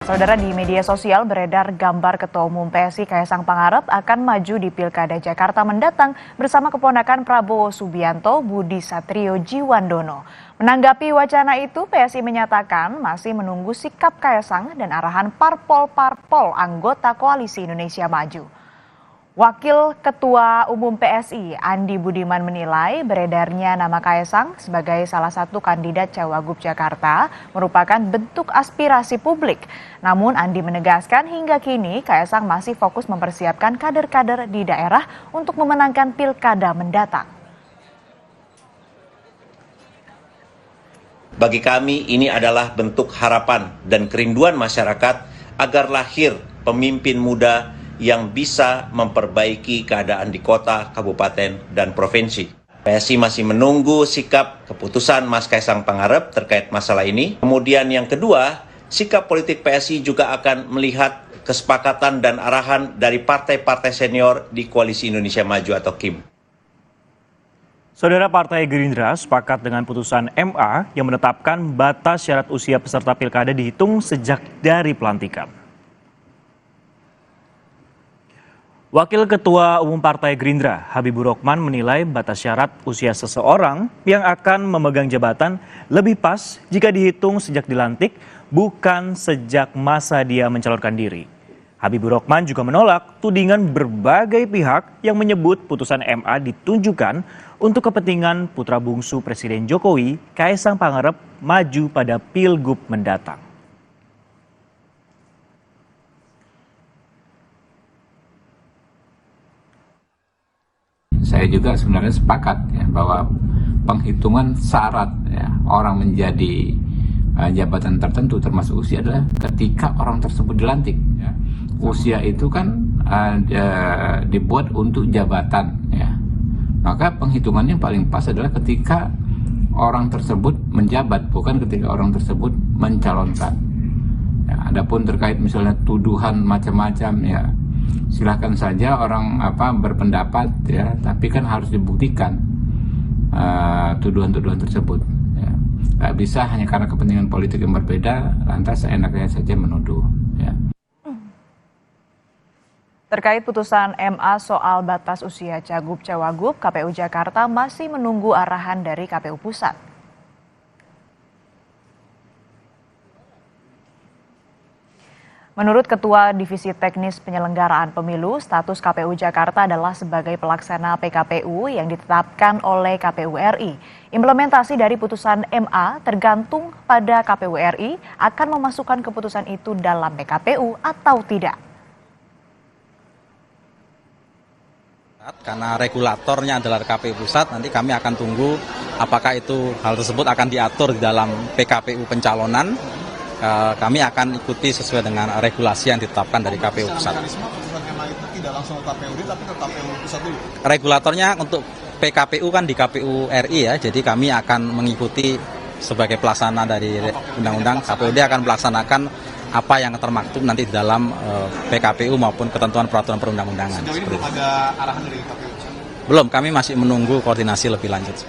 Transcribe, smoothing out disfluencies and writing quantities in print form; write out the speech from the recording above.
Saudara, di media sosial beredar gambar Ketua Umum PSI Kaisang Pangarep akan maju di Pilkada Jakarta mendatang bersama keponakan Prabowo Subianto, Budi Satrio Djiwandono. Menanggapi wacana itu, PSI menyatakan masih menunggu sikap Kaisang dan arahan parpol-parpol anggota Koalisi Indonesia Maju. Wakil Ketua Umum PSI Andi Budiman menilai beredarnya nama Kaisang sebagai salah satu kandidat Cawagup Jakarta merupakan bentuk aspirasi publik. Namun Andi menegaskan hingga kini Kaisang masih fokus mempersiapkan kader-kader di daerah untuk memenangkan pilkada mendatang. Bagi kami ini adalah bentuk harapan dan kerinduan masyarakat agar lahir pemimpin muda yang bisa memperbaiki keadaan di kota, kabupaten, dan provinsi. PSI masih menunggu sikap keputusan Mas Kaisang Pangarep terkait masalah ini. Kemudian yang kedua, sikap politik PSI juga akan melihat kesepakatan dan arahan dari partai-partai senior di Koalisi Indonesia Maju atau KIM. Saudara, Partai Gerindra sepakat dengan putusan MA yang menetapkan batas syarat usia peserta pilkada dihitung sejak dari pelantikan. Wakil Ketua Umum Partai Gerindra, Habibur Rahman, menilai batas syarat usia seseorang yang akan memegang jabatan lebih pas jika dihitung sejak dilantik, bukan sejak masa dia mencalonkan diri. Habibur Rahman juga menolak tudingan berbagai pihak yang menyebut putusan MA ditujukan untuk kepentingan putra bungsu Presiden Jokowi, Kaisang Pangarep, maju pada Pilgub mendatang. Saya juga sebenarnya sepakat ya, bahwa penghitungan syarat ya, orang menjadi jabatan tertentu termasuk usia adalah ketika orang tersebut dilantik. Ya. Usia itu kan dibuat untuk jabatan. Ya. Maka penghitungannya paling pas adalah ketika orang tersebut menjabat, bukan ketika orang tersebut mencalonkan. Ya, adapun terkait misalnya tuduhan macam-macam ya, silahkan saja orang berpendapat ya, tapi kan harus dibuktikan tuduhan-tuduhan tersebut ya. Nggak bisa hanya karena kepentingan politik yang berbeda lantas seenaknya saja menuduh ya. Terkait putusan MA soal batas usia Cagup Cawagup, KPU Jakarta masih menunggu arahan dari KPU Pusat. Menurut Ketua Divisi Teknis Penyelenggaraan Pemilu, status KPU Jakarta adalah sebagai pelaksana PKPU yang ditetapkan oleh KPU RI. Implementasi dari putusan MA tergantung pada KPU RI akan memasukkan keputusan itu dalam PKPU atau tidak. Karena regulatornya adalah KPU Pusat, nanti kami akan tunggu apakah itu hal tersebut akan diatur di dalam PKPU pencalonan. Kami akan ikuti sesuai dengan regulasi yang ditetapkan dari KPU Pusat. Regulatornya untuk PKPU kan di KPU RI ya, jadi kami akan mengikuti sebagai pelaksana dari undang-undang. KPUD akan melaksanakan apa yang termaktub nanti di dalam PKPU maupun ketentuan peraturan perundang-undangan. Sejauh ini belum ada arahan dari KPU Pusat? Belum, kami masih menunggu koordinasi lebih lanjut.